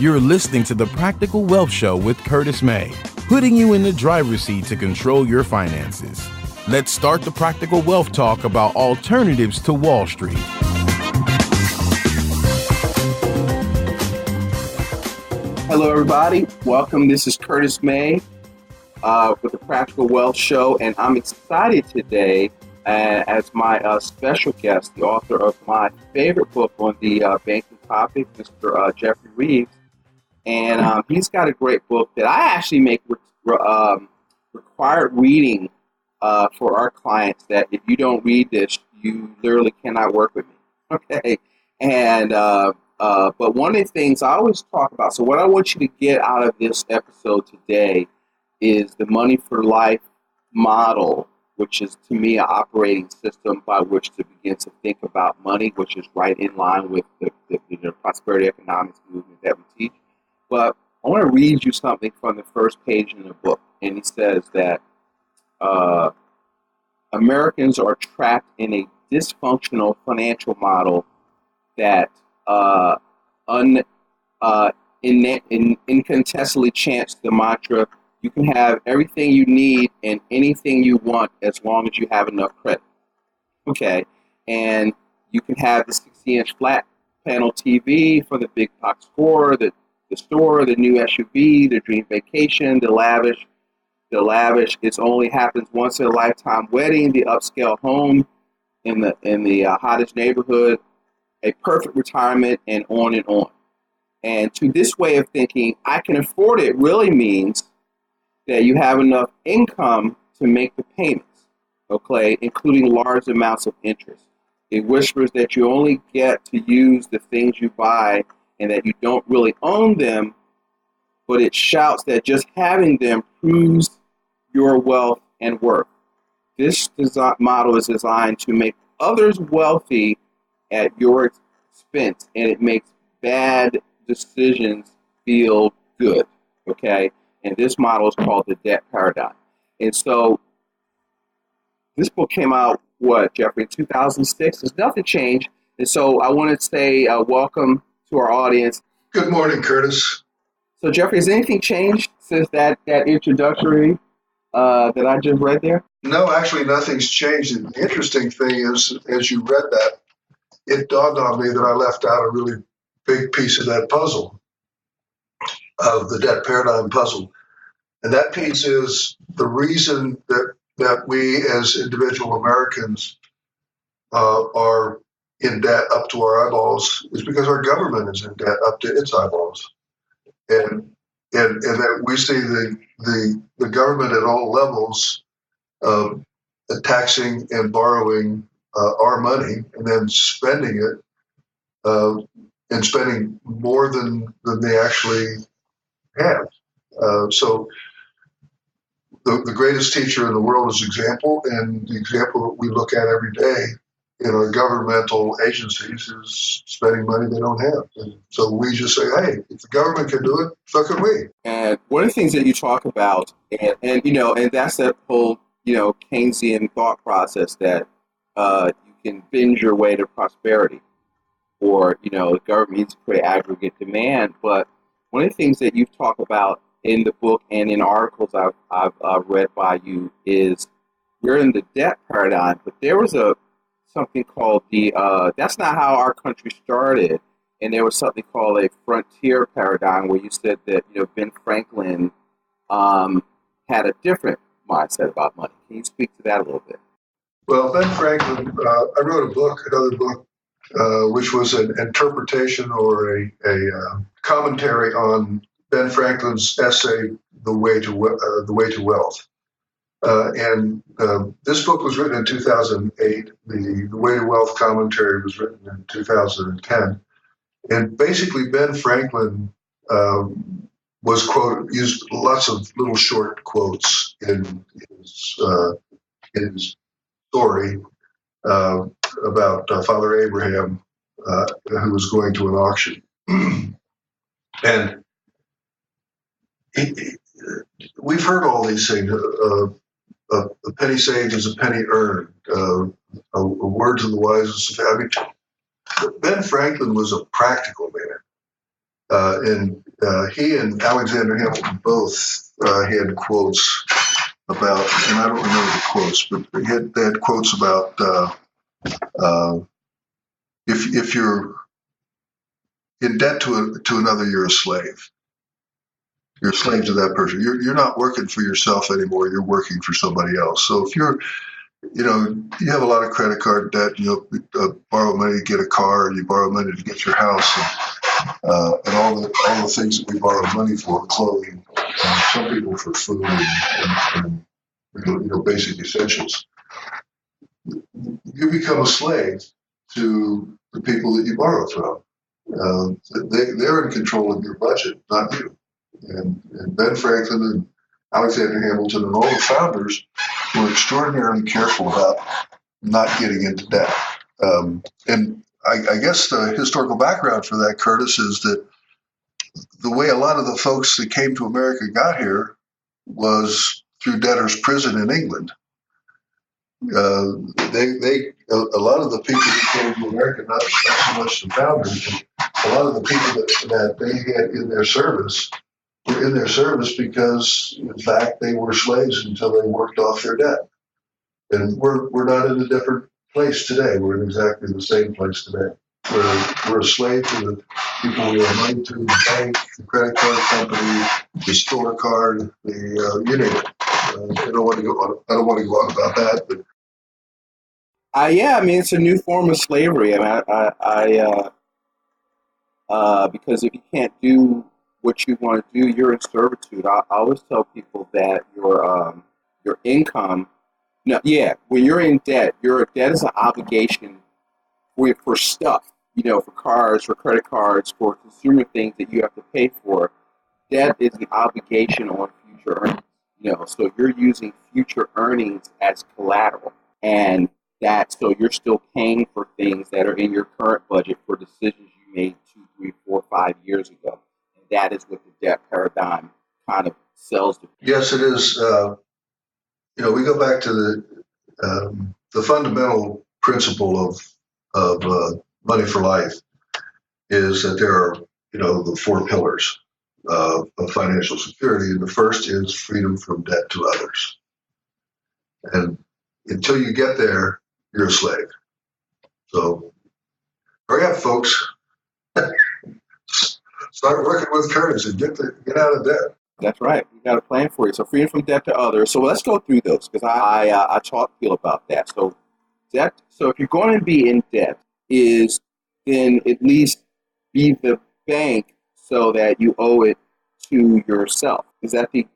You're listening to the Practical Wealth Show with Curtis May, putting you in the driver's seat to control your finances. Let's start the Practical Wealth Talk about alternatives to Wall Street. Hello, everybody. Welcome. This is Curtis May with the Practical Wealth Show, and I'm excited today as my special guest, the author of my favorite book on the banking topic, Mr. Jeffrey Reeves. And he's got a great book that I actually make required reading for our clients, that if you don't read this, you literally cannot work with me. Okay. And but one of the things I always talk about, so what I want you to get out of this episode today is the Money for Life model, which is, to me, an operating system by which to begin to think about money, which is right in line with the prosperity economics movement that we teach. But I want to read you something from the first page in the book. And he says that Americans are trapped in a dysfunctional financial model that incontestably chants the mantra, you can have everything you need and anything you want as long as you have enough credit. Okay. And you can have the 60-inch flat panel TV for the big box store, the store, the new SUV, the dream vacation, the lavish. It only happens once in a lifetime wedding, the upscale home in the hottest neighborhood, a perfect retirement, and on and on. And to this way of thinking, I can afford it really means that you have enough income to make the payments, okay, including large amounts of interest. It whispers that you only get to use the things you buy and that you don't really own them, but it shouts that just having them proves your wealth and worth. This model is designed to make others wealthy at your expense, and it makes bad decisions feel good, okay? And this model is called the debt paradigm. And so this book came out, Jeffrey, in 2006. There's nothing changed. And so I want to say welcome to our audience. Good morning, Curtis. So, Jeffrey, has anything changed since that introductory that I just read there? No, actually, nothing's changed. And the interesting thing is, as you read that, it dawned on me that I left out a really big piece of that puzzle, of the debt paradigm puzzle. And that piece is the reason that we as individual Americans are in debt up to our eyeballs is because our government is in debt up to its eyeballs. And that we see the government at all levels taxing and borrowing our money and then spending it and spending more than they actually have. So the greatest teacher in the world is example, and the example that we look at every day in our governmental agencies is spending money they don't have. And so we just say, hey, if the government can do it, so can we. And one of the things that you talk about, and that's that whole, Keynesian thought process that you can bend your way to prosperity, or, the government needs to create aggregate demand. But one of the things that you've talked about in the book and in articles I've read by you is we're in the debt paradigm, but there was something called that's not how our country started. And there was something called a frontier paradigm where you said that, Ben Franklin had a different mindset about money. Can you speak to that a little bit? Well, Ben Franklin, I wrote another book, which was an interpretation or a commentary on Ben Franklin's essay, The Way to Wealth. And this book was written in 2008. The Way to Wealth commentary was written in 2010. And basically, Ben Franklin was quoted, used lots of little short quotes in his story about Father Abraham, who was going to an auction. And we've heard all these things. A penny saved is a penny earned. A word to the wise is, Ben Franklin was a practical man. And he and Alexander Hamilton both had quotes about, and I don't remember the quotes, but they had quotes about if you're in debt to another, you're a slave. You're a slave to that person. You're not working for yourself anymore. You're working for somebody else. So if you have a lot of credit card debt, borrow money to get a car, and you borrow money to get your house, and all the things that we borrow money for, clothing, some people for food and basic essentials. You become a slave to the people that you borrow from. They're in control of your budget, not you. And Ben Franklin and Alexander Hamilton and all the founders were extraordinarily careful about not getting into debt. And I guess the historical background for that, Curtis, is that the way a lot of the folks that came to America got here was through debtor's prison in England. A lot of the people who came to America, not so much the founders, but a lot of the people that they had in their service were in their service because, in fact, they were slaves until they worked off their debt. And we're not in a different place today. We're in exactly the same place today. We're a slave to the people we owe money to, the bank, the credit card company, the store card, you name it. I don't want to go on about that, but yeah, I mean, it's a new form of slavery. I because if you can't do what you want to do, you're in servitude. I always tell people that your income. No, yeah, when you're in debt, your debt is an obligation for stuff. For cars, for credit cards, for consumer things that you have to pay for. Debt is an obligation on future earnings. So you're using future earnings as collateral, and so you're still paying for things that are in your current budget for decisions you made 2, 3, 4, 5 years ago. And that is what the debt paradigm kind of sells to people. Yes, it is. We go back to the fundamental principle of money for life is that there are, the 4 pillars of financial security. And the first is freedom from debt to others. And until you get there, you're a slave. So hurry up, folks. Start working with Curtis and get out of debt. That's right. We got a plan for you. So freedom from debt to others. So let's go through those because I talk to you about that. So debt. So if you're going to be in debt, then at least be the bank so that you owe it to yourself. Is that the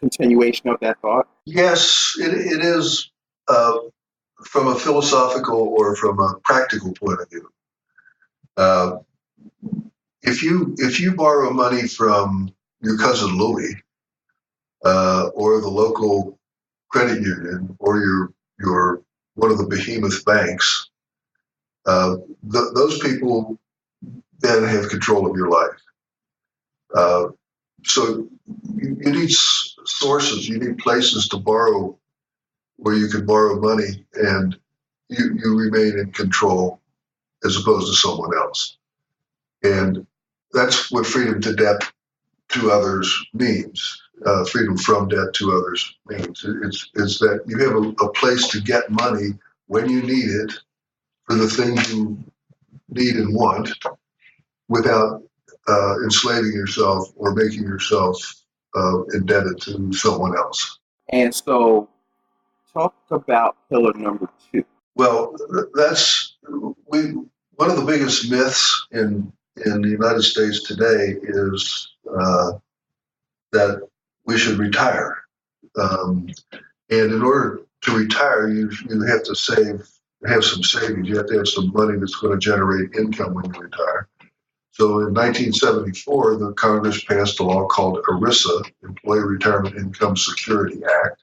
continuation of that thought? Yes, it is from a philosophical or from a practical point of view. If you borrow money from your cousin Louie or the local credit union or your one of the behemoth banks, those people then have control of your life. So you need sources, you need places to borrow where you can borrow money and you remain in control as opposed to someone else. And that's what freedom to debt to others means. Freedom from debt to others means. It's that you have a place to get money when you need it for the things you need and want without enslaving yourself or making yourself indebted to someone else. And so talk about pillar number 2. Well, one of the biggest myths in the United States today is that we should retire. And in order to retire, you have to have some savings. You have to have some money that's going to generate income when you retire. So in 1974, the Congress passed a law called ERISA, Employee Retirement Income Security Act,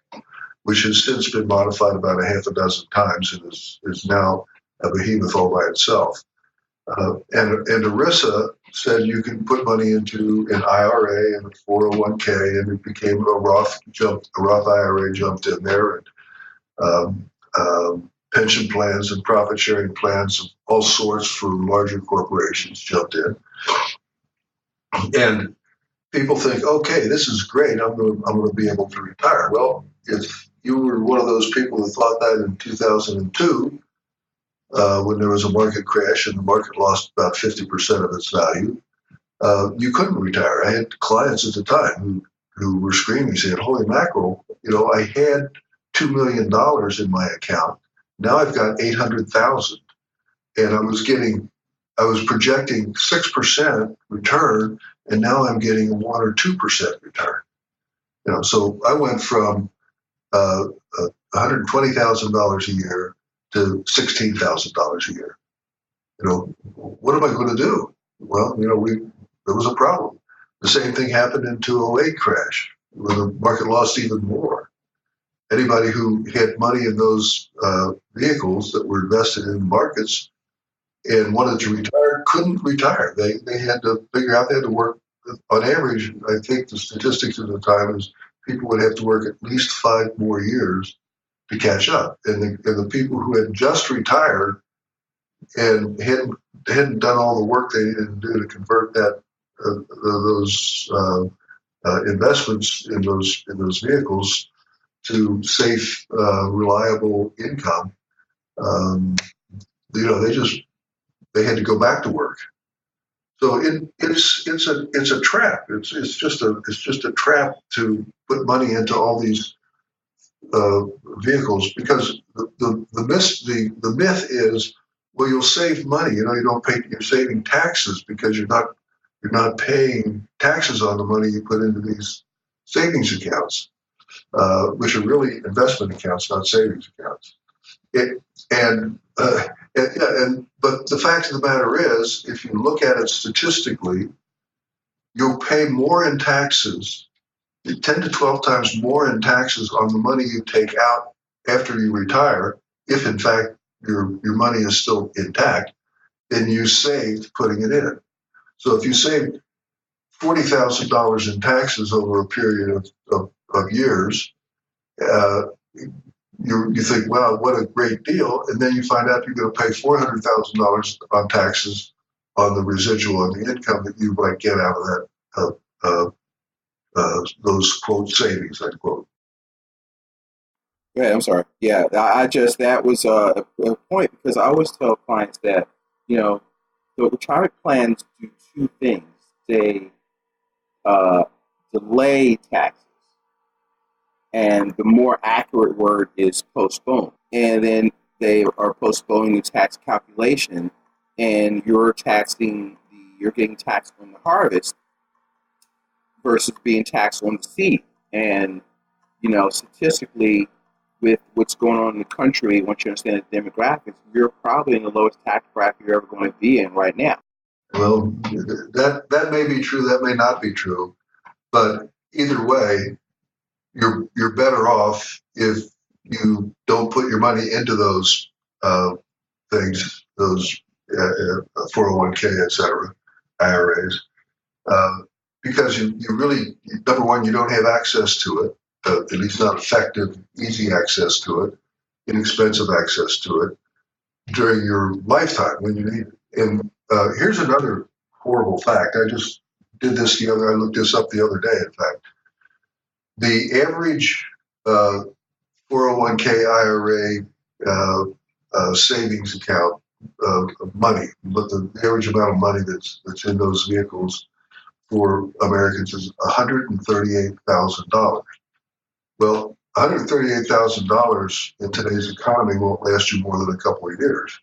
which has since been modified about a half a dozen times and is now a behemoth all by itself. And ERISA said you can put money into an IRA and a 401k, and it became a Roth IRA jumped in there, and pension plans and profit sharing plans of all sorts for larger corporations jumped in. And people think, okay, this is great. I'm going to be able to retire. Well, if you were one of those people who thought that in 2002, when there was a market crash and the market lost about 50% of its value, you couldn't retire. I had clients at the time who were screaming, saying, "Holy mackerel! I had $2 million in my account. Now I've got 800,000, and I was projecting 6% return, and now I'm getting a 1 or 2% return. So I went from $120,000 a year to $16,000 a year. What am I going to do? Well, there was a problem. The same thing happened in 2008 crash, where the market lost even more. Anybody who had money in those vehicles that were invested in markets and wanted to retire couldn't retire. They had to figure out, they had to work. On average, I think the statistics at the time is people would have to work at least 5 more years to catch up. And the people who had just retired and hadn't done all the work they needed to do to convert those investments in those vehicles to safe, reliable income. They had to go back to work. So it's a trap. It's just a trap to put money into all these vehicles, because the myth is, well, you'll save money. You don't pay. You're saving taxes because you're not paying taxes on the money you put into these savings accounts, which are really investment accounts, not savings accounts. But the fact of the matter is, if you look at it statistically, you'll pay more in taxes, 10 to 12 times more in taxes on the money you take out after you retire, if in fact your money is still intact, than you saved putting it in. So if you saved $40,000 in taxes over a period of years, you think, wow, what a great deal. And then you find out you're going to pay $400,000 on taxes on the residual on the income that you might get out of that, those quote savings, unquote. Yeah, I'm sorry. Yeah, that was a point, because I always tell clients that, the retirement plans do 2 things. They delay taxes, and the more accurate word is postpone. And then they are postponing the tax calculation, and you're getting taxed on the harvest versus being taxed on the seed. And statistically, with what's going on in the country, once you understand the demographics, you're probably in the lowest tax bracket you're ever going to be in right now. Well, that may be true, that may not be true, but either way, you're better off if you don't put your money into those things, those 401k, et cetera, IRAs, because you really, number one, you don't have access to it, at least not effective, easy access to it, inexpensive access to it during your lifetime when you need it. And here's another horrible fact. I just I looked this up the other day, in fact. The average 401k IRA savings account money, but the average amount of money that's in those vehicles for Americans is $138,000. Well, $138,000 in today's economy won't last you more than a couple of years.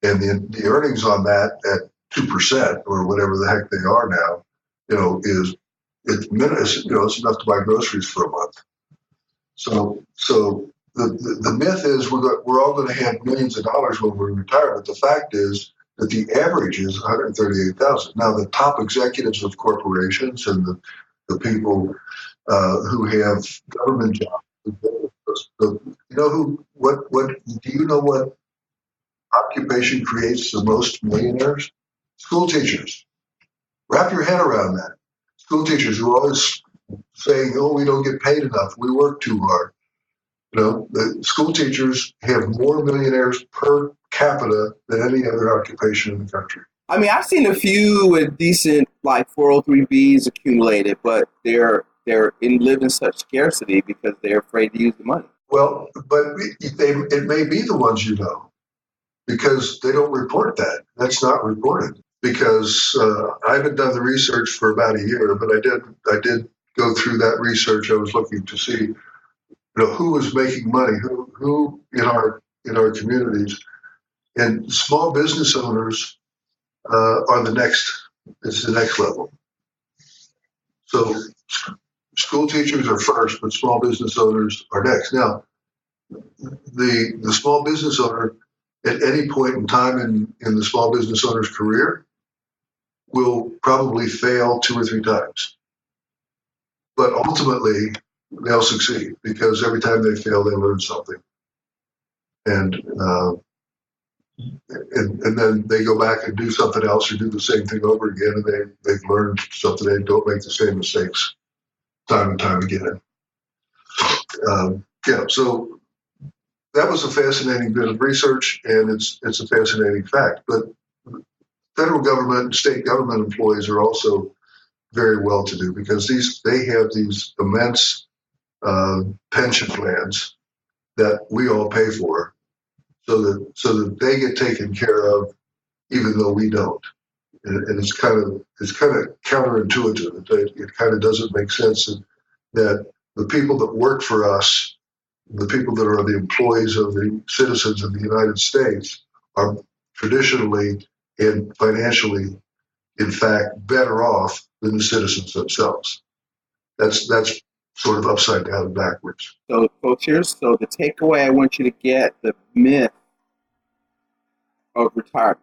And the earnings on that at 2% or whatever the heck they are now, it's enough to buy groceries for a month. So the myth is we're all going to have millions of dollars when we retire, but the fact is that the average is $138,000. Now, the top executives of corporations and the people who have government jobs, do you know what occupation creates the most millionaires? School teachers. Wrap your head around that. School teachers who are always saying, "Oh, we don't get paid enough. We work too hard." The school teachers have more millionaires per capita than any other occupation in the country. I mean, I've seen a few with decent like 403bs accumulated, but they're in live in such scarcity because they're afraid to use the money. Well, but it may be the ones you know, because they don't report that. That's not reported. Because I haven't done the research for about a year, but I did go through that research. I was looking to see, who was making money, who in our communities, and small business owners are the next. It's the next level. So school teachers are first, but small business owners are next. Now, the small business owner at any point in time in the small business owner's career will probably fail 2 or 3 times. But ultimately, they'll succeed because every time they fail, they learn something. And and then they go back and do something else or do the same thing over again, and they've learned something. They don't make the same mistakes time and time again. Yeah, so that was a fascinating bit of research, and it's a fascinating fact. But federal government and state government employees are also very well to do because they have these immense pension plans that we all pay for, so that they get taken care of, even though we don't. And it's kind of counterintuitive. It kind of doesn't make sense that the people that work for us, the people that are the employees of the citizens of the United States, are traditionally and financially, in fact, better off than the citizens themselves. That's sort of upside down and backwards. So, folks, so the takeaway I want you to get: the myth of retirement,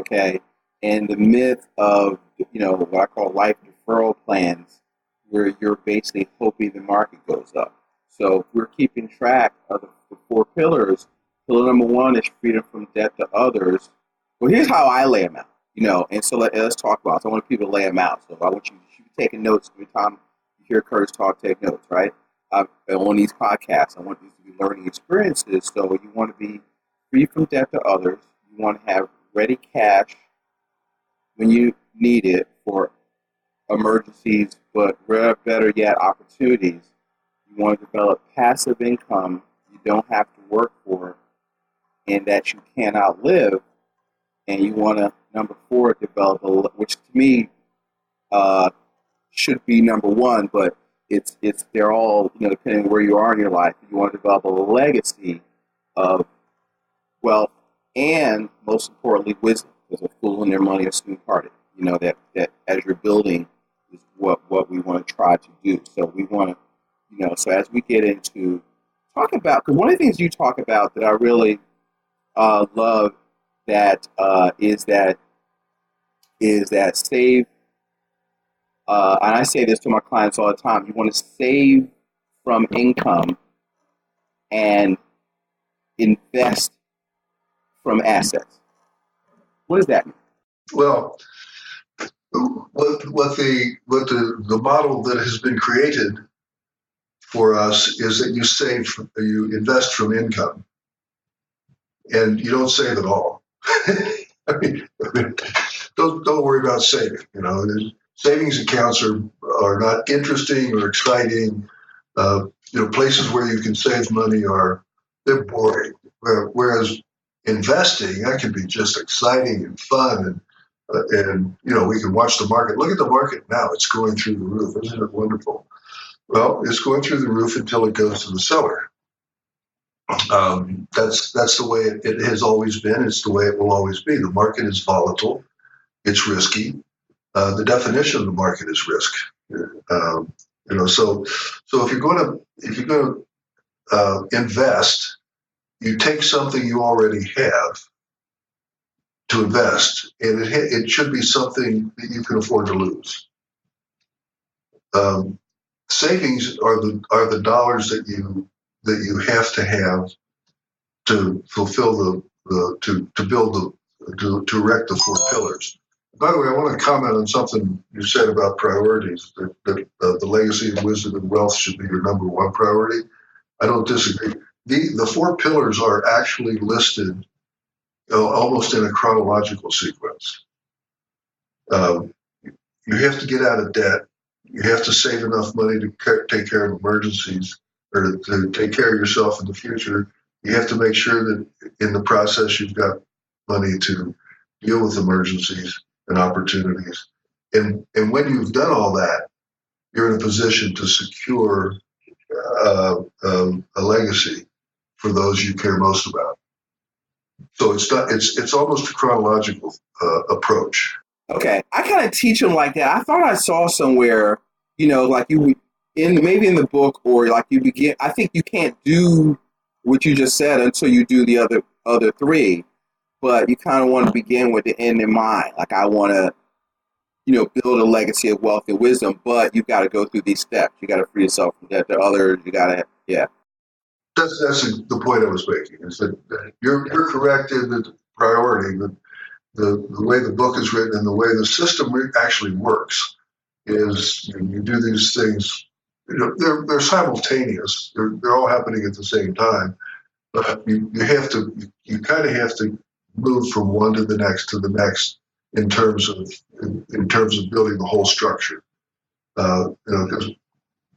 okay, and the myth of what I call life deferral plans, where you're basically hoping the market goes up. So if we're keeping track of the 4 pillars, pillar number 1 is freedom from debt to others. Well, here's how I lay them out, and so let's talk about it. So I want people to lay them out. So I want you to be taking notes every time you hear Curtis talk, take notes, right? On these podcasts, I want these to be learning experiences. So you want to be free from debt to others. You want to have ready cash when you need it for emergencies, but better yet, opportunities. You want to develop passive income you don't have to work for and that you can outlive. And you want to, number 4, develop which to me should be number 1, but they're all, depending on where you are in your life. You want to develop a legacy of wealth and, most importantly, wisdom. Because a fool and their money are soon-parted. That as you're building is what we want to try to do. So we want to, so as we get into talk about, because one of the things you talk about that I really love is that save, and I say this to my clients all the time, you want to save from income and invest from assets. What does that mean? Well, what the model that has been created for us is that you invest from income, and you don't save at all. I mean, don't worry about saving. Savings accounts are not interesting or exciting. Places where you can save money they're boring. Whereas investing, that can be just exciting and fun, and we can watch the market. Look at the market now; it's going through the roof. Isn't it wonderful? Well, it's going through the roof until it goes to the cellar. That's the way it has always been. It's the way it will always be. The market is volatile. It's risky. The definition of the market is risk. So if you're going to invest, you take something you already have to invest, and it should be something that you can afford to lose. Savings are the dollars that you have to fulfill to erect the 4 pillars. By the way, I want to comment on something you said about priorities, that the legacy of wisdom and wealth should be your number 1 priority. I don't disagree. The 4 pillars are actually listed almost in a chronological sequence. You have to get out of debt. You have to save enough money to take care of emergencies or to take care of yourself in the future. You have to make sure that in the process you've got money to deal with emergencies and opportunities. And when you've done all that, you're in a position to secure a legacy for those you care most about. So it's almost a chronological approach. Okay, I kind of teach them like that. I thought I saw somewhere, like you maybe in the book, or like you begin. I think you can't do what you just said until you do the other three, but you kind of want to begin with the end in mind. Like I want to, build a legacy of wealth and wisdom, but you've got to go through these steps. You got to free yourself from debt to others. You got to, yeah. That's the point I was making. Is that you're correct in the priority, but the way the book is written and the way the system actually works is you do these things. They're simultaneous. They're all happening at the same time, but you kind of have to move from one to the next in terms of building the whole structure. Because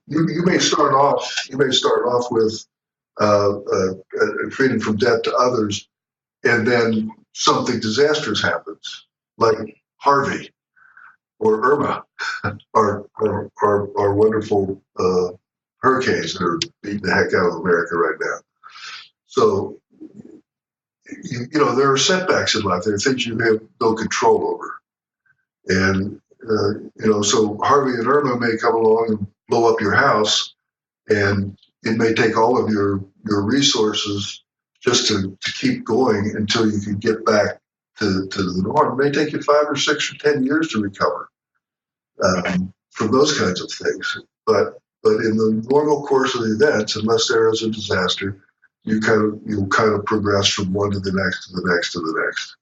you may start off with freedom from debt to others, and then something disastrous happens, like Harvey or Irma, or wonderful hurricanes that are beating the heck out of America right now. So, there are setbacks in life. There are things you have no control over. And, so Harvey and Irma may come along and blow up your house, and it may take all of your resources just to keep going until you can get back to the norm. It may take you 5 or 6 or 10 years to recover from those kinds of things. But in the normal course of the events, unless there is a disaster, you'll kind of progress from one to the next to the next to the next.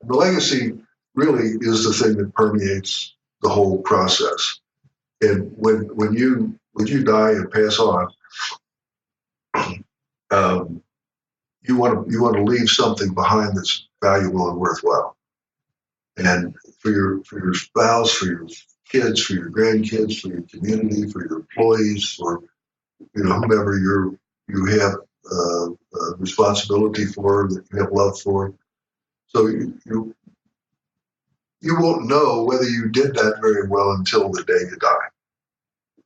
The legacy really is the thing that permeates the whole process. And when you die and pass on, you want to leave something behind that's valuable and worthwhile. And for your spouse, for your kids, for your grandkids, for your community, for your employees, for whomever you have responsibility for, that you have love for. So you won't know whether you did that very well until the day you die.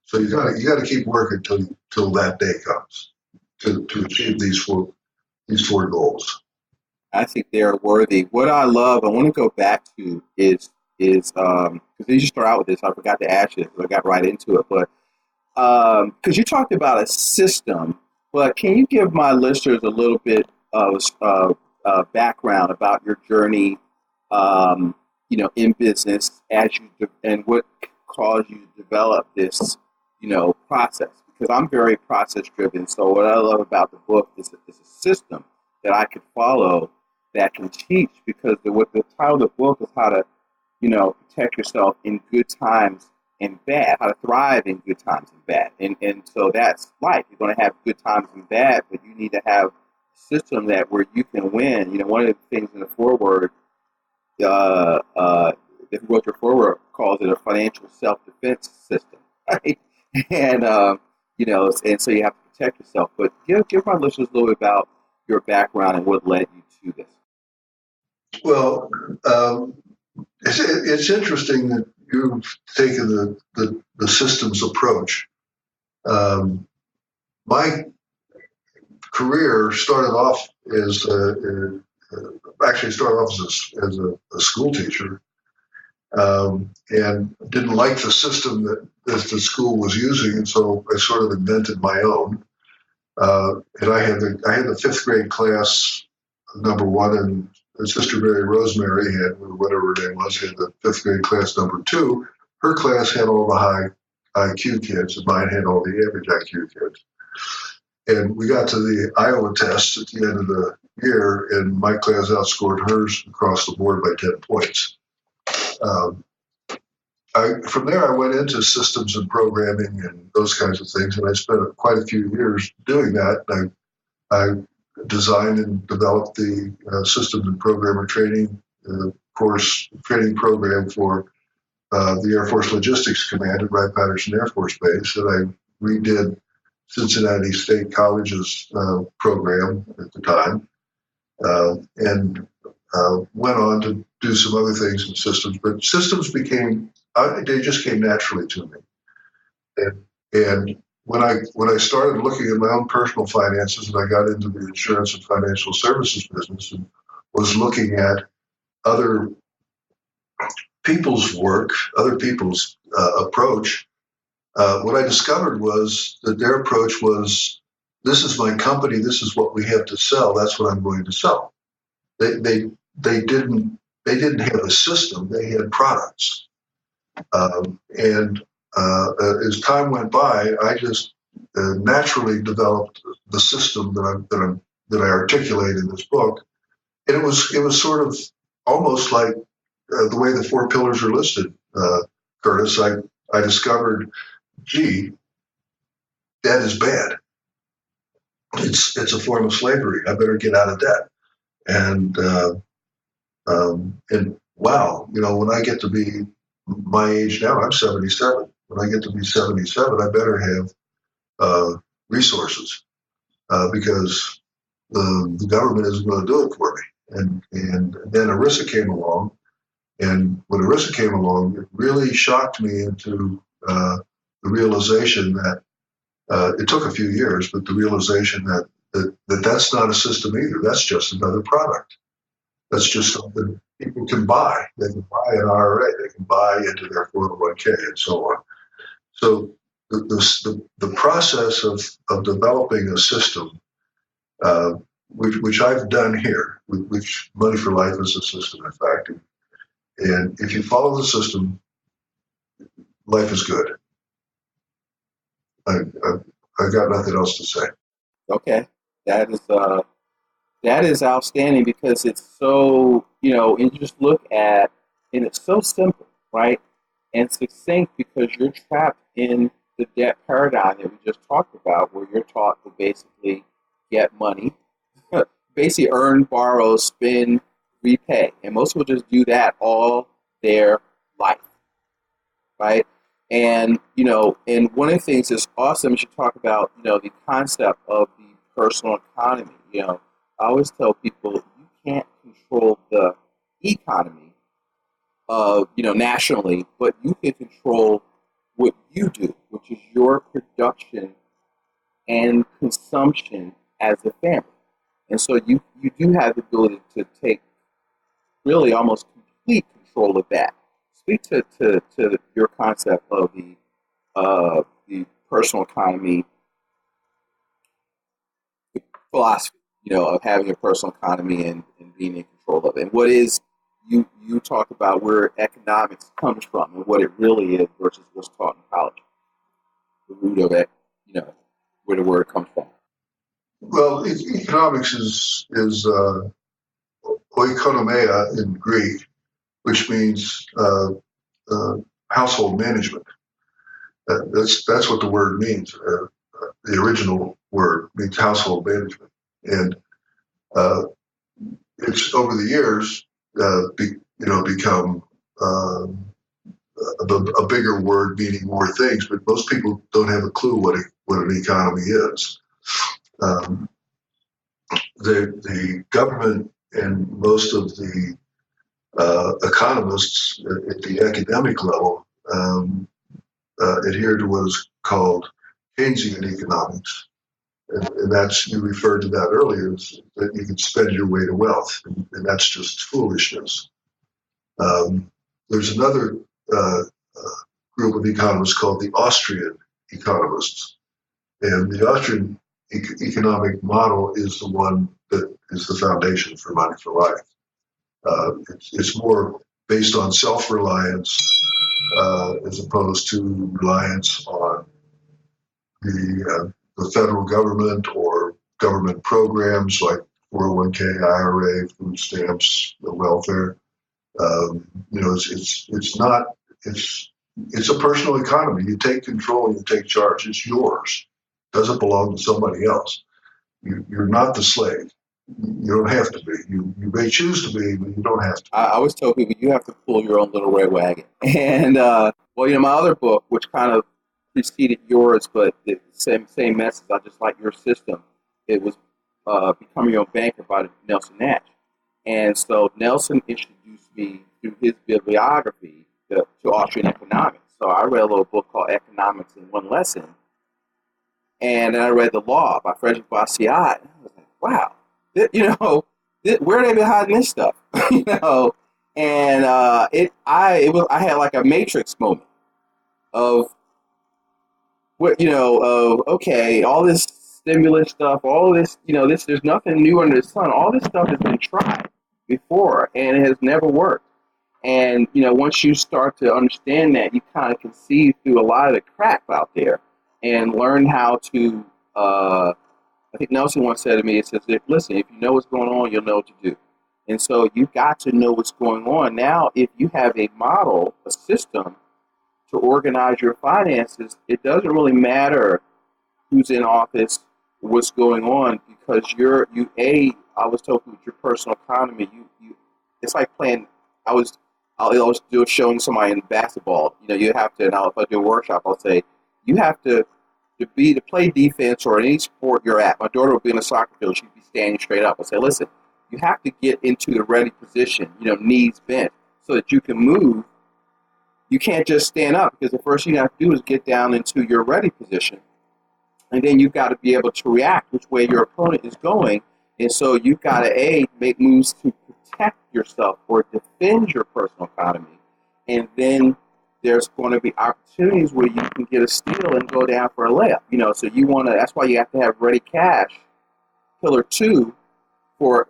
So you got to keep working till that day comes to achieve these four goals. I think they're worthy. What I love, I want to go back to is because you just start out with this. I forgot to ask you because I got right into it, but because you talked about a system, but can you give my listeners a little bit of background about your journey, in business and what caused you to develop this, process? Because I'm very process driven. So what I love about the book is a system that I could follow that can teach, because what the title of the book is how to, protect yourself in good times and bad, how to thrive in good times and bad. And so that's life. You're going to have good times and bad, but you need to have a system where you can win. One of the things in the foreword, that who wrote your foreword calls it a financial self-defense system, right? And, and so you have to protect yourself. But give my listeners a little bit about your background and what led you to this. Well, it's interesting that you've taken the systems approach. My career started off as a school teacher, and didn't like the system that the school was using, and so I sort of invented my own. And I had the fifth grade class number one, and Sister Mary Rosemary had, whatever her name was, had the fifth grade class number two. Her class had all the high IQ kids, and mine had all the average IQ kids. And we got to the Iowa test at the end of the year, and my class outscored hers across the board by 10 points. From there, I went into systems and programming and those kinds of things, and I spent quite a few years doing that. I designed and developed the systems and programmer training course training program for the Air Force Logistics Command at Wright-Patterson Air Force Base, and I redid Cincinnati State College's program at the time, and went on to do some other things in systems. But systems they just came naturally to me. And when I started looking at my own personal finances, and I got into the insurance and financial services business, and was looking at other people's work, other people's approach, what I discovered was that their approach was, this is my company, this is what we have to sell, that's what I'm going to sell. They didn't have a system, they had products. And as time went by, I just naturally developed the system that I articulate in this book, and it was sort of almost like the way the four pillars are listed, Curtis. I discovered, gee, debt is bad. It's a form of slavery. I better get out of debt. And wow, when I get to be my age now, I'm 77. When I get to be 77, I better have resources because the government isn't going to do it for me. And then ERISA came along, and when ERISA came along, it really shocked me into the realization that it took a few years, but the realization that that's not a system either. That's just another product. That's just something people can buy. They can buy an IRA. They can buy into their 401k and so on. So the process of developing a system, which I've done here, which Money for Life is a system, in fact. And if you follow the system, life is good. I've got nothing else to say. Okay, that is outstanding, because it's so, and you just look at, and it's so simple, right? And succinct, because you're trapped in the debt paradigm that we just talked about, where you're taught to basically get money, basically earn, borrow, spend, repay. And most people just do that all their life, right? And, and one of the things that's awesome is you talk about, the concept of the personal economy. I always tell people, you can't control the economy nationally, but you can control what you do, which is your production and consumption as a family. And so you do have the ability to take really almost complete control of that. Speak to your concept of the personal economy philosophy, of having a personal economy and being in control of it. And what is, you talk about where economics comes from and what it really is versus what's taught in college. The root of it, where the word comes from. Well, economics is oikonomia in Greek, which means household management. That's what the word means. The original word means household management, and it's over the years become a bigger word meaning more things. But most people don't have a clue what an economy is. The government and most of the economists at the academic level adhere to what is called Keynesian economics. And that's, you referred to that earlier, is that you can spend your way to wealth, and that's just foolishness. There's another group of economists called the Austrian economists. And the Austrian economic model is the one that is the foundation for Money for Life. It's more based on self-reliance as opposed to reliance on the federal government or government programs like 401k, IRA, food stamps, welfare. It's a personal economy. You take control, you take charge. It's yours. It doesn't belong to somebody else. You're not the slave. You don't have to be. You may choose to be, but you don't have to. I always tell people you have to pull your own little red wagon. And well, my other book, which kind of preceded yours, but the same message. I just like your system. It was Become Your Own Banker by Nelson Nash. And so Nelson introduced me through his bibliography to Austrian economics. So I read a little book called Economics in One Lesson. And then I read The Law by Frederick Bastiat. And I was like, wow, where are they been hiding this stuff? And I had like a matrix moment of what, okay, all this stimulus stuff, all this, there's nothing new under the sun. All this stuff has been tried before and it has never worked. And, once you start to understand that, you kind of can see through a lot of the crap out there and learn how to, I think Nelson once said to me, it says, listen, if you know what's going on, you'll know what to do. And so you've got to know what's going on. Now, if you have a model, a system to organize your finances, it doesn't really matter who's in office, what's going on, because I was told with your personal economy, it's like playing, I was showing somebody in basketball, you have to, and if I do a workshop, I'll say, you have to play defense or any sport you're at. My daughter would be in a soccer field, she'd be standing straight up. I'll say, listen, you have to get into the ready position, knees bent, so that you can move. You can't just stand up, because the first thing you have to do is get down into your ready position. And then you've got to be able to react which way your opponent is going. And so you've got to, make moves to protect yourself or defend your personal economy. And then there's going to be opportunities where you can get a steal and go down for a layup. So that's why you have to have ready cash, pillar 2, for,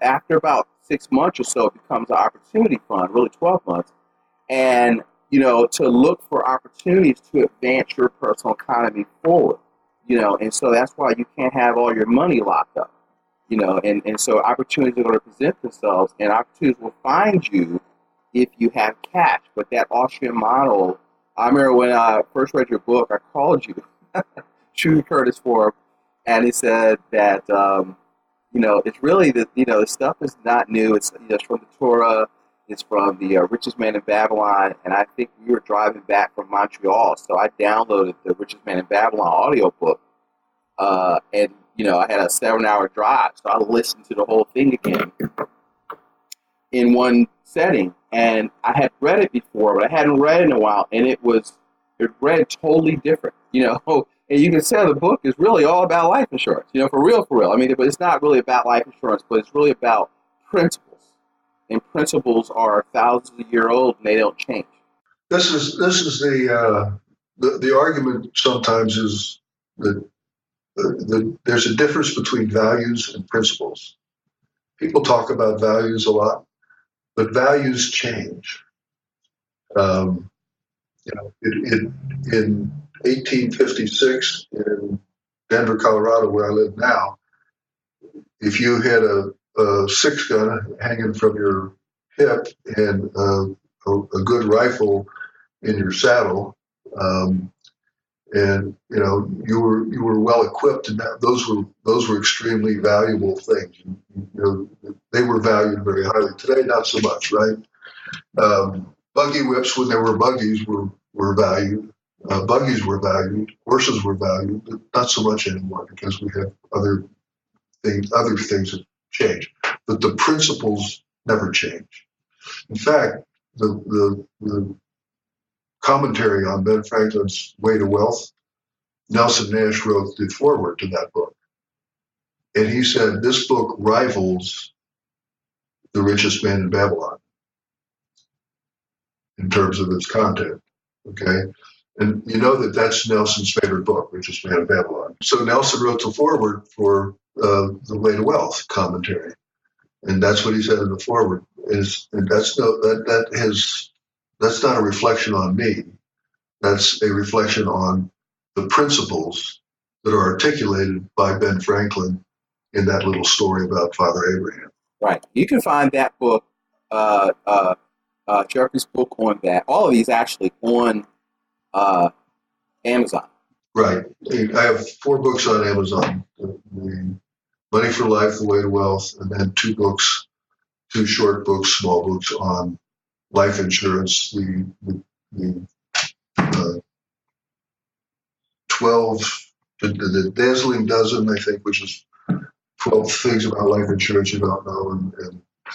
after about 6 months or so, it becomes an opportunity fund, really 12 months. And, to look for opportunities to advance your personal economy forward, and so that's why you can't have all your money locked up, and so opportunities are going to present themselves, and opportunities will find you if you have cash. But that Austrian model, I remember when I first read your book, I called you, True Curtis for, and he said that, it's really the stuff is not new. It's, it's from the Torah. It's from the Richest Man in Babylon, and I think we were driving back from Montreal, so I downloaded the Richest Man in Babylon audiobook, and I had a 7-hour drive, so I listened to the whole thing again in one setting, and I had read it before, but I hadn't read it in a while, and it read totally different, and you can tell the book is really all about life insurance, for real. I mean, but it's not really about life insurance, but it's really about principles. And principles are thousands of years old, and they don't change. This is the argument sometimes is that there's a difference between values and principles. People talk about values a lot, but values change. In 1856 in Denver, Colorado, where I live now, if you had a 6-gun hanging from your hip and a good rifle in your saddle, and you were well equipped, and those were extremely valuable things. They were valued very highly. Today, not so much, right? Buggy whips, when there were buggies, were valued. Buggies were valued. Horses were valued, but not so much anymore because we have other things. Other things have changed, but the principles never change. In fact, the commentary on Ben Franklin's Way to Wealth, Nelson Nash wrote the foreword to that book. And he said, this book rivals The Richest Man in Babylon in terms of its content, okay? And that's Nelson's favorite book, Richest Man in Babylon. So Nelson wrote the foreword for the Way to Wealth commentary. And that's what he said in the foreword. That's not a reflection on me. That's a reflection on the principles that are articulated by Ben Franklin in that little story about Father Abraham. Right. You can find that book, Jeffrey's book on that, all of these actually on Amazon. Right. I have 4 books on Amazon. The Money for Life, The Way to Wealth, and then 2 short books, small books on life insurance. The 12, the Dazzling Dozen, I think, which is 12 things about life insurance you don't know, and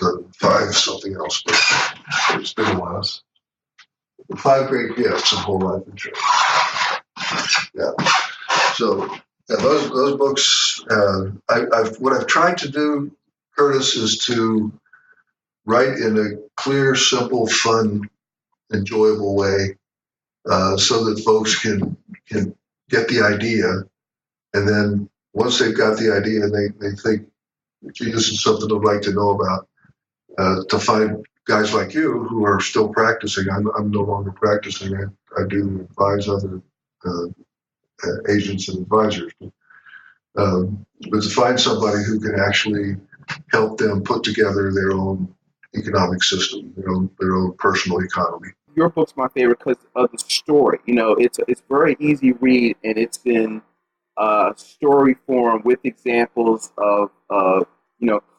the 5 something else. But it's been a while. The 5 Great Gifts of Whole Life Insurance. Yeah. So those books. What I've tried to do, Curtis, is to write in a clear, simple, fun, enjoyable way, so that folks can get the idea, and then once they've got the idea, they think, gee, this is something I'd like to know about. To find guys like you who are still practicing. I'm no longer practicing. I do advise other agents and advisors. But to find somebody who can actually help them put together their own economic system, their own personal economy. Your book's my favorite because of the story. It's very easy read, and it's been story form with examples of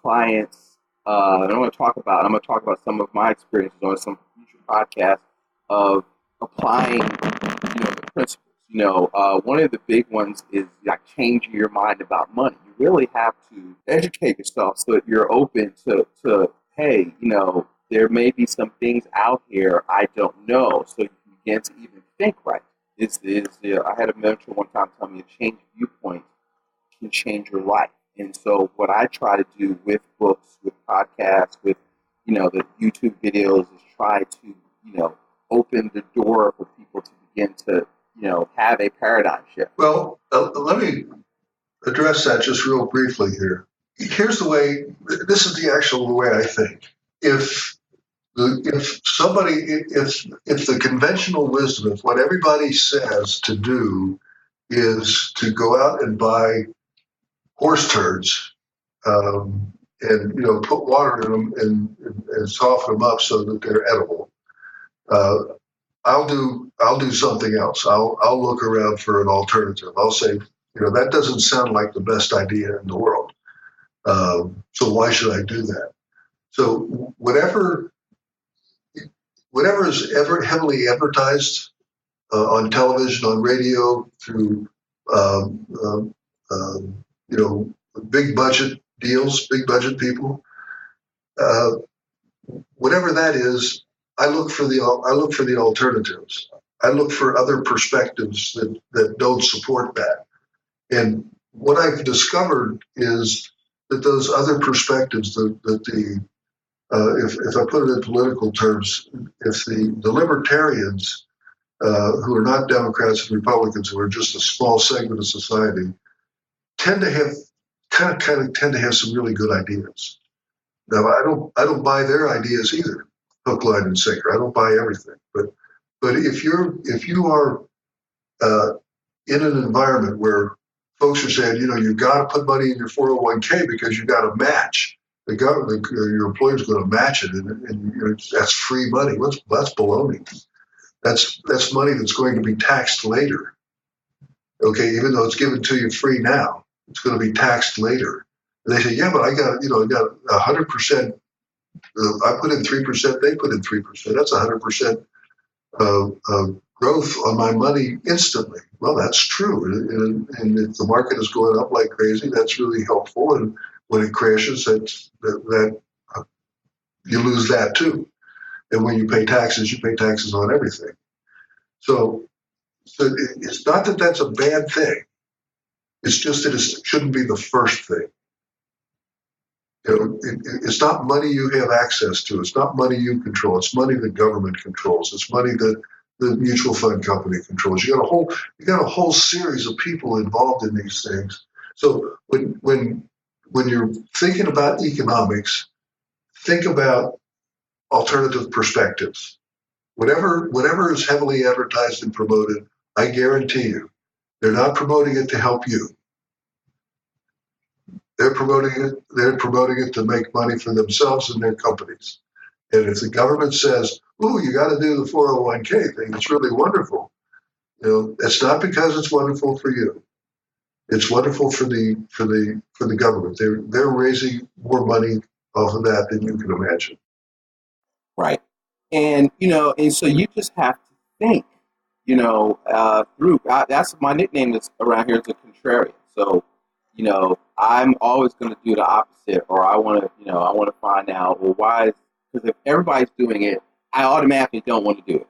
clients. And I'm going to talk about some of my experiences on some future podcasts of applying the principles. One of the big ones is like changing your mind about money. You really have to educate yourself so that you're open to hey, there may be some things out here I don't know, so you can begin to even think right. I had a mentor one time tell me a change of viewpoint can change your life. And so what I try to do with books, with podcasts, with the YouTube videos is try to open the door for people to begin to have a paradigm shift. Well, let me address that just real briefly here. Here's the way. This is the actual way I think. If the conventional wisdom, if what everybody says to do is to go out and buy horse turds, and put water in them and soften them up so that they're edible, I'll do something else. I'll look around for an alternative. I'll say, that doesn't sound like the best idea in the world. So why should I do that? So whatever is ever heavily advertised on television, on radio, through big budget deals, big budget people, whatever that is, I look for the alternatives. I look for other perspectives that don't support that. And what I've discovered is that those other perspectives, if I put it in political terms, if the libertarians, who are not Democrats and Republicans, who are just a small segment of society, tend to have some really good ideas. Now, I don't buy their ideas either, hook, line, and sinker. I don't buy everything, but if you are in an environment where folks are saying, you've got to put money in your 401k because you got to match. The government, your employer's going to match it, and that's free money. That's baloney. That's money that's going to be taxed later. Okay, even though it's given to you free now, it's going to be taxed later. And they say, yeah, but I got 100%. I put in 3%. They put in 3%. That's 100% growth on my money instantly. Well, that's true. And if the market is going up like crazy, that's really helpful. And when it crashes, that you lose that too. And when you pay taxes on everything. So it's not that that's a bad thing. It's just that it shouldn't be the first thing. It's not money you have access to. It's not money you control. It's money the government controls. It's money that the mutual fund company controls. You got a whole series of people involved in these things. So when you're thinking about economics, think about alternative perspectives. Whatever is heavily advertised and promoted, I guarantee you, they're not promoting it to help you. They're promoting it to make money for themselves and their companies. And if the government says, "Ooh, you got to do the 401k thing, it's really wonderful," It's not because it's wonderful for you. It's wonderful for the government. They're raising more money off of that than you can imagine. Right. And, and so you just have to think, through. That's my nickname is around here is a contrarian. So, I'm always going to do the opposite, or I want to find out, well, why? Because if everybody's doing it, I automatically don't want to do it,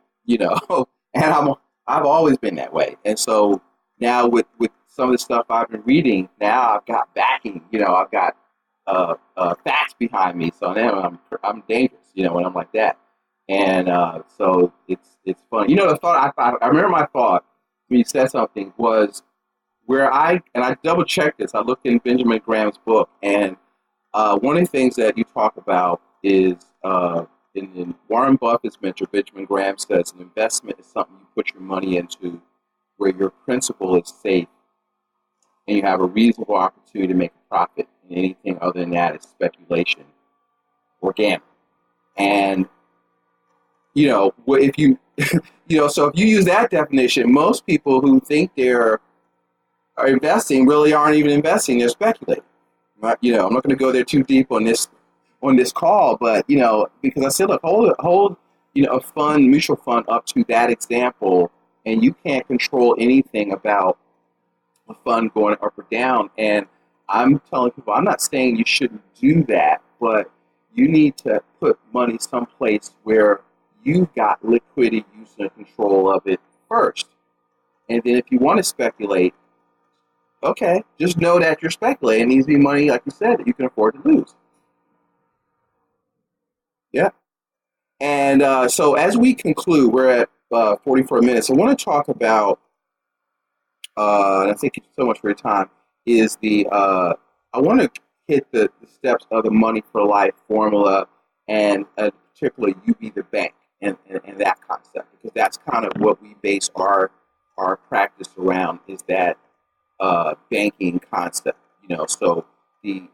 and I've always been that way. And so now with some of the stuff I've been reading, now I've got backing, I've got facts behind me. So now I'm dangerous, when I'm like that. And so it's funny. The thought I remember my thought when you said something was where I double checked this. I looked in Benjamin Graham's book, and one of the things that you talk about is in Warren Buffett's mentor, Benjamin Graham says an investment is something you put your money into where your principal is safe and you have a reasonable opportunity to make a profit, and anything other than that is speculation or gambling. And if you so if you use that definition, most people who think are investing really aren't even investing; they're speculating. I'm not going to go there too deep on this call, but because I said, look, hold a mutual fund up to that example, and you can't control anything about a fund going up or down. And I'm telling people, I'm not saying you shouldn't do that, but you need to put money someplace where you've got liquidity, use, and control of it first. And then if you want to speculate, okay, just know that you're speculating. It needs to be money, like you said, that you can afford to lose. Yeah. And so as we conclude, we're at 44 minutes. I want to talk about, and I thank you so much for your time, is I want to hit the steps of the Money for Life formula, and particularly you be the bank and that concept, because that's kind of what we base our practice around, is that banking concept. So the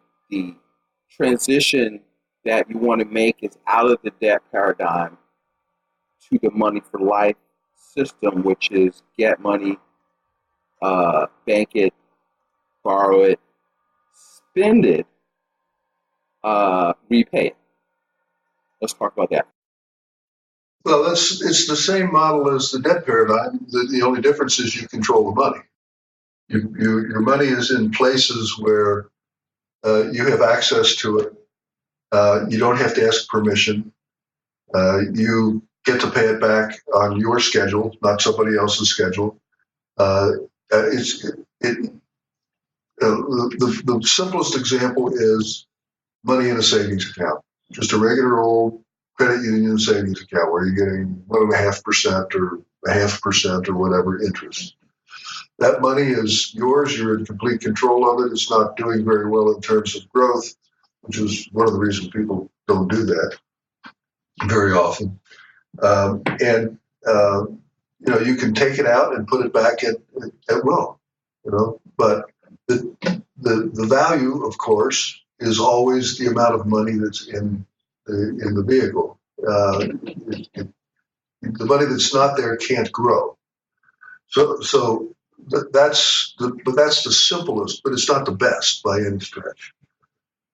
transition that you want to make is out of the debt paradigm to the Money for Life system, which is get money, bank it, borrow it, spend it, repay it. Let's talk about that. Well, it's the same model as the debt paradigm. The only difference is you control the money. Your money is in places where you have access to it. You don't have to ask permission. You get to pay it back on your schedule, not somebody else's schedule. The simplest example is money in a savings account, just a regular old credit union savings account where you're getting 1.5% or 0.5% or whatever interest. That money is yours. You're in complete control of it. It's not doing very well in terms of growth, which is one of the reasons people don't do that very often. You can take it out and put it back at will. But the value, of course, is always the amount of money that's in the vehicle. The money that's not there can't grow. So that's the simplest, but it's not the best by any stretch.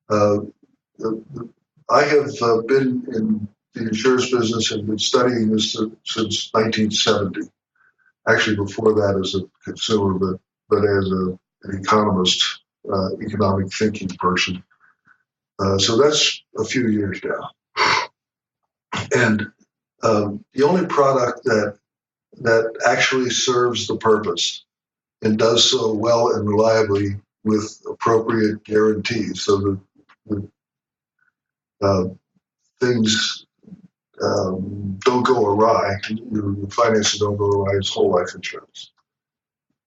I have been in the insurance business and been studying this since 1970. Actually, before that as a consumer, but as an economist, economic thinking person. So that's a few years now. And the only product that actually serves the purpose and does so well and reliably with appropriate guarantees, so the things don't go awry, your finances don't go awry, is whole life insurance.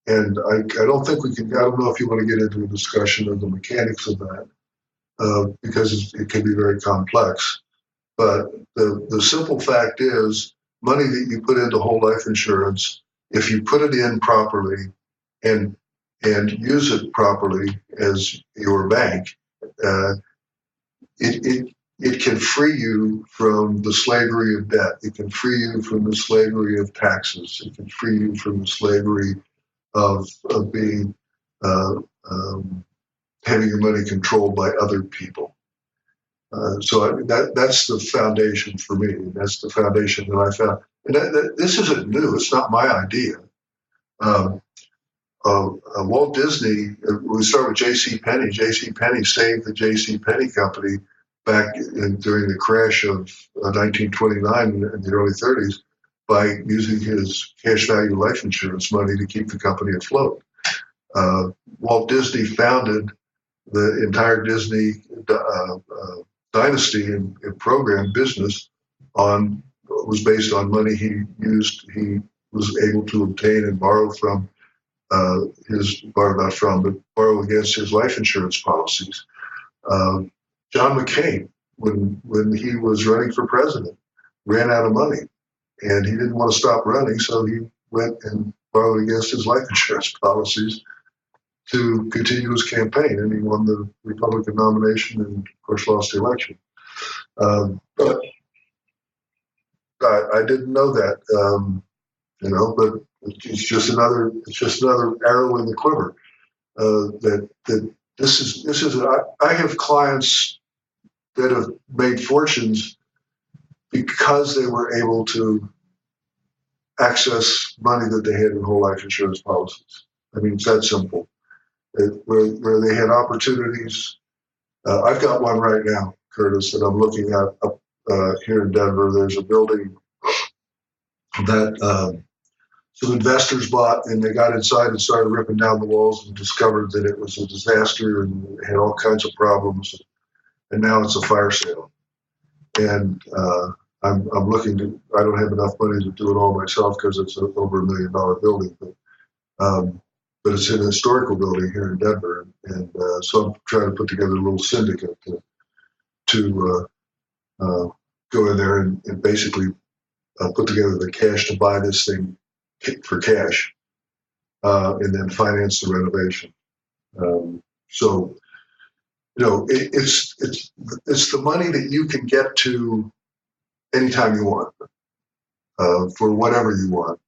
And I don't think I don't know if you want to get into a discussion of the mechanics of that, because it can be very complex. But the simple fact is, money that you put into whole life insurance, if you put it in properly and use it properly as your bank, it it can free you from the slavery of debt. It can free you from the slavery of taxes. It can free you from the slavery of being having your money controlled by other people. So that's the foundation for me. That's the foundation that I found. And this isn't new. It's not my idea. Walt Disney, we start with J.C. Penney. J.C. Penney saved the J.C. Penney company back during the crash of 1929 in the early 30s by using his cash value life insurance money to keep the company afloat. Walt Disney founded the entire Disney dynasty and program business was based on money he was able to obtain and borrow from borrow against his life insurance policies. John McCain, when he was running for president, ran out of money, and he didn't want to stop running, so he went and borrowed against his life insurance policies to continue his campaign, and he won the Republican nomination and, of course, lost the election. But I didn't know that, but it's just another arrow in the quiver. That this is. I have clients that have made fortunes because they were able to access money that they had in whole life insurance policies. I mean, it's that simple. Where they had opportunities. I've got one right now, Curtis, that I'm looking at up here in Denver. There's a building that some investors bought, and they got inside and started ripping down the walls and discovered that it was a disaster and had all kinds of problems. And now it's a fire sale. And I'm looking to. I don't have enough money to do it all myself because it's over $1 million building, but it's in a historical building here in Denver, and so I'm trying to put together a little syndicate to go in there and basically put together the cash to buy this thing for cash, and then finance the renovation. So, it's the money that you can get to anytime you want, for whatever you want,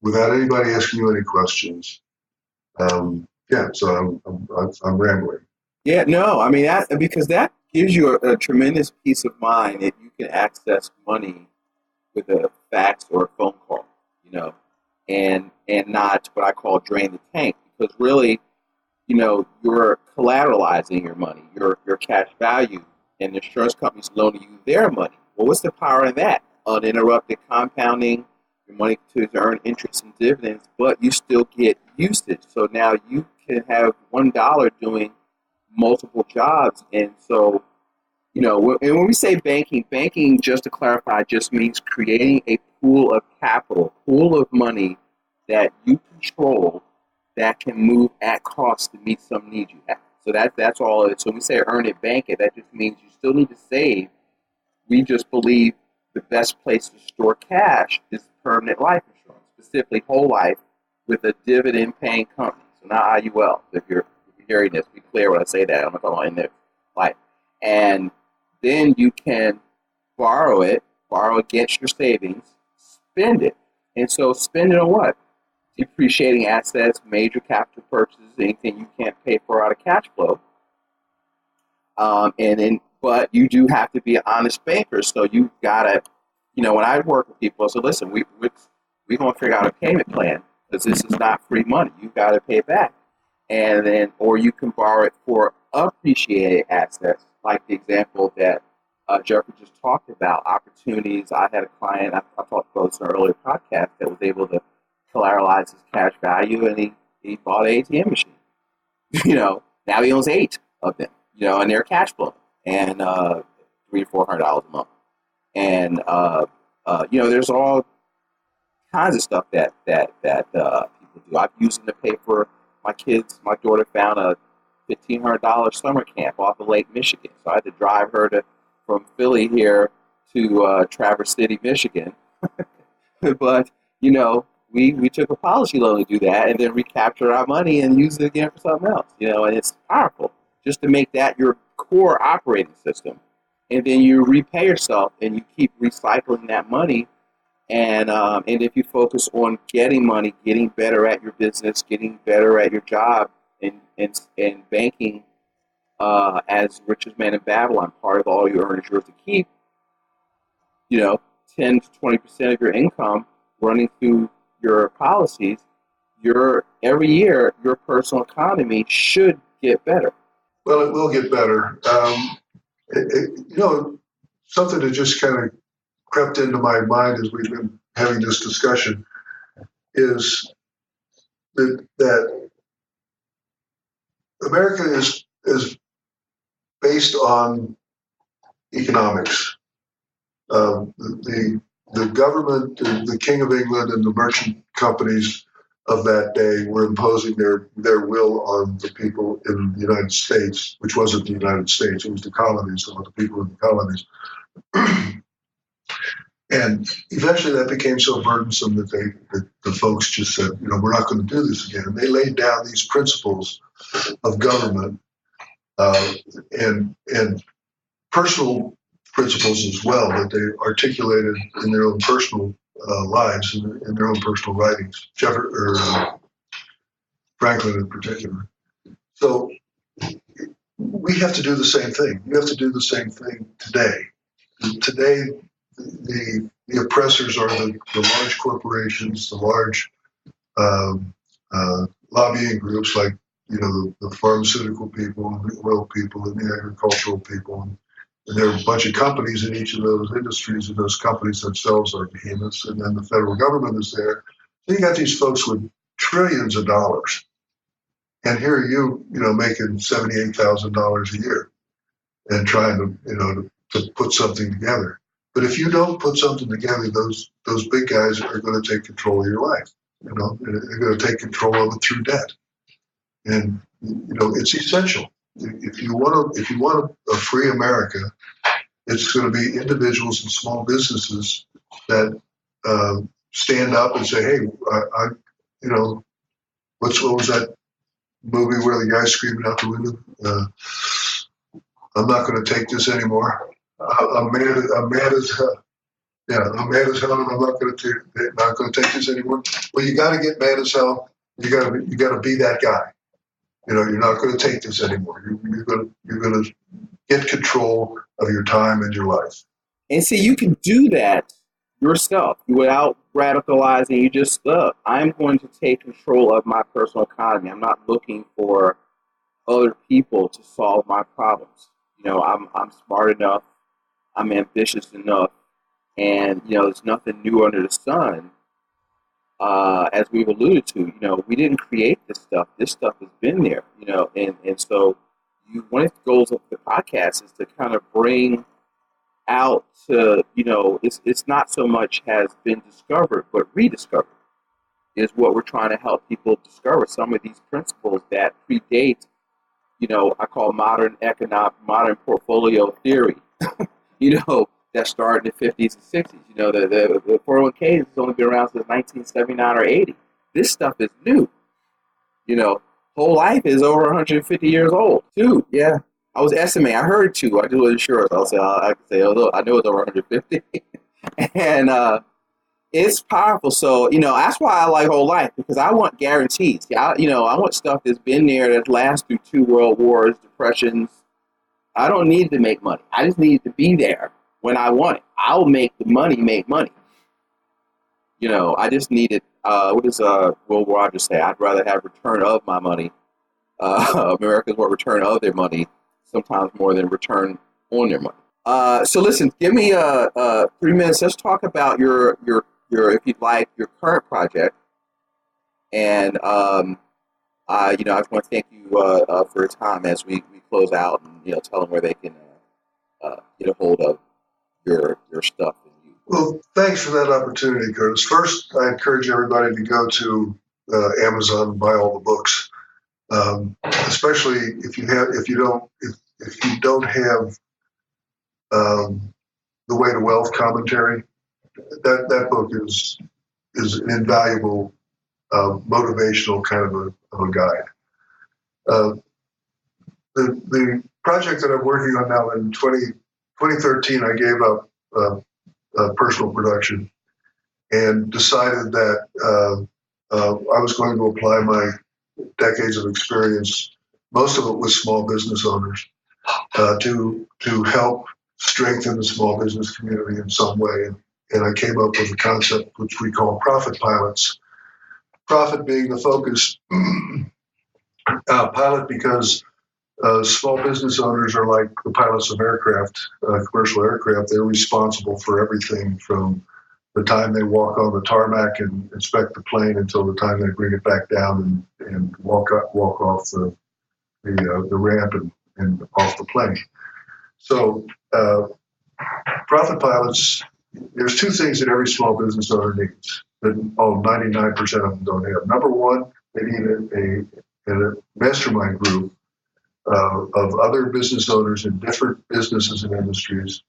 without anybody asking you any questions. So I'm rambling. Yeah, no, I mean because that gives you a tremendous peace of mind if you can access money with a fax or a phone call, and not what I call drain the tank, because really, you're collateralizing your money, your cash value, and the insurance company's loaning you their money. Well, what's the power in that? Uninterrupted compounding, your money to earn interest and dividends, but you still get usage. So now you can have $1 doing multiple jobs. And so, and when we say banking, just to clarify, just means creating a pool of capital, pool of money that you control that can move at cost to meet some need you have. So that's all it is. So when we say earn it, bank it, that just means you still need to save. We just believe the best place to store cash is permanent life insurance, specifically whole life with a dividend-paying company. So not IUL. If you're hearing this, be clear when I say that. I'm not talking about in there. Life. And then you can borrow against your savings, spend it. And so spend it on what? Depreciating assets, major capital purchases, anything you can't pay for out of cash flow. But you do have to be an honest banker. So you gotta, when I work with people, I say, listen, we're gonna figure out a payment plan, because this is not free money. You gotta pay it back. And then, or you can borrow it for appreciated assets, like the example that Jeffrey just talked about, opportunities. I had a client, I talked about this in an earlier podcast, that was able to collateralize his cash value, and he bought an ATM machine. Now he owns 8 of them, and they're cash flow, and $300 to $400 a month. And there's all kinds of stuff that people do. I've used them to pay for my kids. My daughter found a $1,500 summer camp off of Lake Michigan, so I had to drive her from Philly here to Traverse City, Michigan. But we took a policy loan to do that, and then recapture our money and use it again for something else. And it's powerful just to make that your core operating system. and then you repay yourself, and you keep recycling that money. And if you focus on getting money, getting better at your business, getting better at your job, and banking, as richest man in Babylon, part of all you earn is yours to keep. 10 to 20% of your income running through your policies. Every year your personal economy should get better. Well, it will get better. Something that just kind of crept into my mind as we've been having this discussion is that America is based on economics. The government, the King of England, and the merchant companies of that day were imposing their will on the people in the United States, which wasn't the United States; it was the colonies, or the people in the colonies. And eventually, that became so burdensome that the folks just said, we're not going to do this again. And they laid down these principles of government and personal principles as well that they articulated in their own personal lives and in their own personal writings, Franklin in particular. So we have to do the same thing. You have to do the same thing today. Today, the oppressors are the large corporations, the large lobbying groups like the pharmaceutical people, and the oil people, and the agricultural people. And there are a bunch of companies in each of those industries, and those companies themselves are behemoths. And then the federal government is there. So you got these folks with trillions of dollars. And here are you, making $78,000 a year and trying to put something together. But if you don't put something together, those big guys are going to take control of your life. They're going to take control of it through debt. And, it's essential. If you want a free America, it's going to be individuals and small businesses that stand up and say, "Hey, what was that movie where the guy's screaming out the window? I'm not going to take this anymore. I'm mad as hell. Yeah, I'm mad as hell, and I'm not going to take this anymore." Well, you got to get mad as hell. You got to be that guy. You're not going to take this anymore. You're going to get control of your time and your life. And see, you can do that yourself without radicalizing. You just, I'm going to take control of my personal economy. I'm not looking for other people to solve my problems. I'm smart enough. I'm ambitious enough. And, there's nothing new under the sun. As we've alluded to, we didn't create this stuff. This stuff has been there, and so one of the goals of the podcast is to kind of bring out to, it's not so much has been discovered, but rediscovered is what we're trying to help people discover. Some of these principles that predate, I call modern portfolio theory, that started in the 50s and 60s. The 401k has only been around since 1979 or 80. This stuff is new. Whole life is over 150 years old, too. Yeah. I was estimating. I heard two. I just wasn't sure. So I could say, although I know it's over 150. And it's powerful. So, that's why I like whole life, because I want guarantees. I want stuff that's been there, that lasts through 2 world wars, depressions. I don't need to make money. I just need to be there when I want it. I'll make the money make money. I just need it. What does Will Rogers say? I'd rather have return of my money. Americans want return of their money sometimes more than return on their money. So listen, give me 3 minutes. Let's talk about your if you'd like, your current project. And I just want to thank you for your time as we close out, and tell them where they can get a hold of your stuff. Well, thanks for that opportunity, Curtis. First, I encourage everybody to go to Amazon and buy all the books, especially if you don't have the Way to Wealth commentary. That book is an invaluable motivational kind of a guide. The project that I'm working on now in 2013, I gave up personal production and decided that I was going to apply my decades of experience, most of it with small business owners, to help strengthen the small business community in some way. And I came up with a concept which we call profit pilots. Profit being the focus. Pilot because small business owners are like the pilots of aircraft, commercial aircraft. They're responsible for everything from the time they walk on the tarmac and inspect the plane until the time they bring it back down and walk off the ramp and off the plane. So profit pilots, there's two things that every small business owner needs that 99% of them don't have. Number one, they need a mastermind group of other business owners in different businesses and industries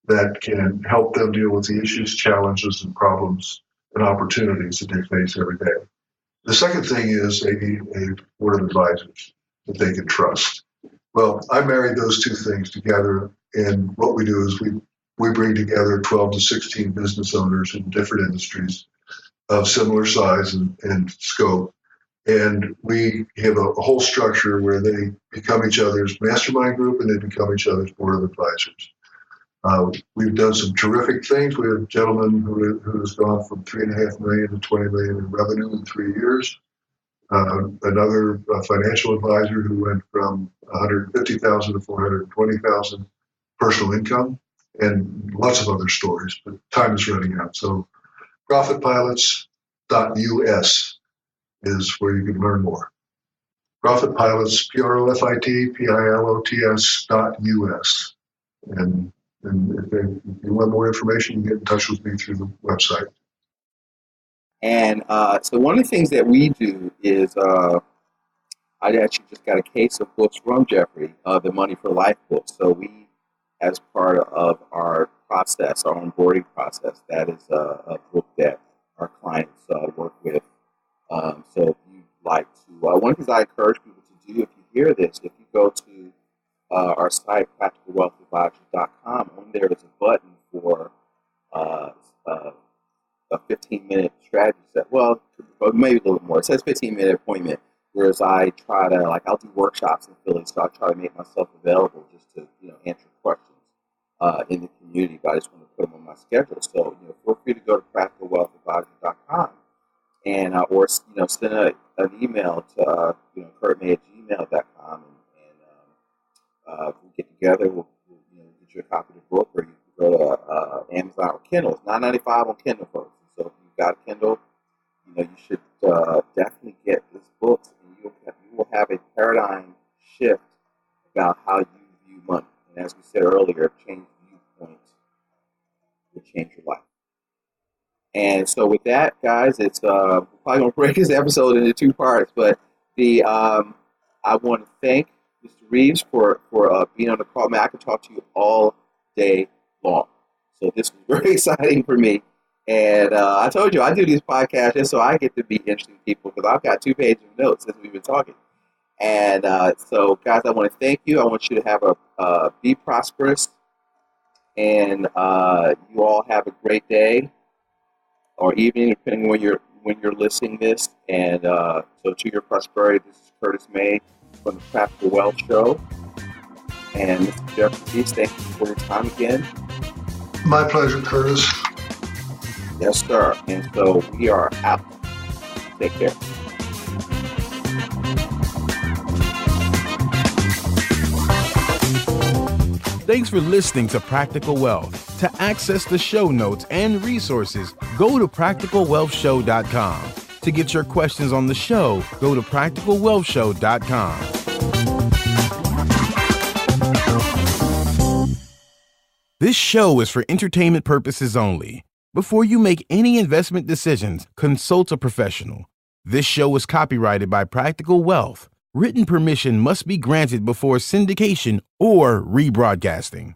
that can help them deal with the issues, challenges, and problems and opportunities that they face every day. The second thing is they need a board of advisors that they can trust. Well, I married those two things together, and what we do is we bring together 12 to 16 business owners in different industries of similar size and scope. And we have a whole structure where they become each other's mastermind group and they become each other's board of advisors. We've done some terrific things. We have a gentleman who has gone from $3.5 million to $20 million in revenue in 3 years. Another financial advisor who went from $150,000 to $420,000 personal income, and lots of other stories. But time is running out. So, profitpilots.us is where you can learn more. Profit Pilots, PROFITPILOTS.us. And if you want more information, you can get in touch with me through the website. And so one of the things that we do is I actually just got a case of books from Jeffrey, the Money for Life book. So we, as part of our process, our onboarding process, that is a book that our clients work with. So if you'd like to, one of the things I encourage people to do, if you hear this, if you go to our site, practicalwealthadvisors.com, on there is a button for a 15-minute strategy set. Well, maybe a little more. It says 15-minute appointment, whereas I try to, I'll do workshops in Philly, so I try to make myself available just to, answer questions in the community, but I just want to put them on my schedule. So, feel free to go to practicalwealthadvisors.com. And or send an email to kurtmay@gmail.com, and we'll get together. We'll get you a copy of the book, or you can go to Amazon or Kindle. It's $9.95 on Kindle, folks. So if you've got a Kindle, you should definitely get this book, and you will have a paradigm shift about how you view money. And as we said earlier, change viewpoints will change your life. And so with that, guys, it's we're probably going to break this episode into two parts. But I want to thank Mr. Reeves for being on the call. Man, I could talk to you all day long. So this was very exciting for me. And I told you, I do these podcasts just so I get to meet interesting people, because I've got 2 pages of notes since we've been talking. And so, guys, I want to thank you. I want you to have be prosperous. And you all have a great day or evening, depending when you're listening this. And so to your prosperity, this is Curtis May from the Practical Wealth Show. And Mr. Jeffrey Reeves, thank you for your time again. My pleasure, Curtis. Yes, sir. And so we are out. Take care. Thanks for listening to Practical Wealth. To access the show notes and resources, go to practicalwealthshow.com. To get your questions on the show, go to practicalwealthshow.com. This show is for entertainment purposes only. Before you make any investment decisions, consult a professional. This show is copyrighted by Practical Wealth. Written permission must be granted before syndication or rebroadcasting.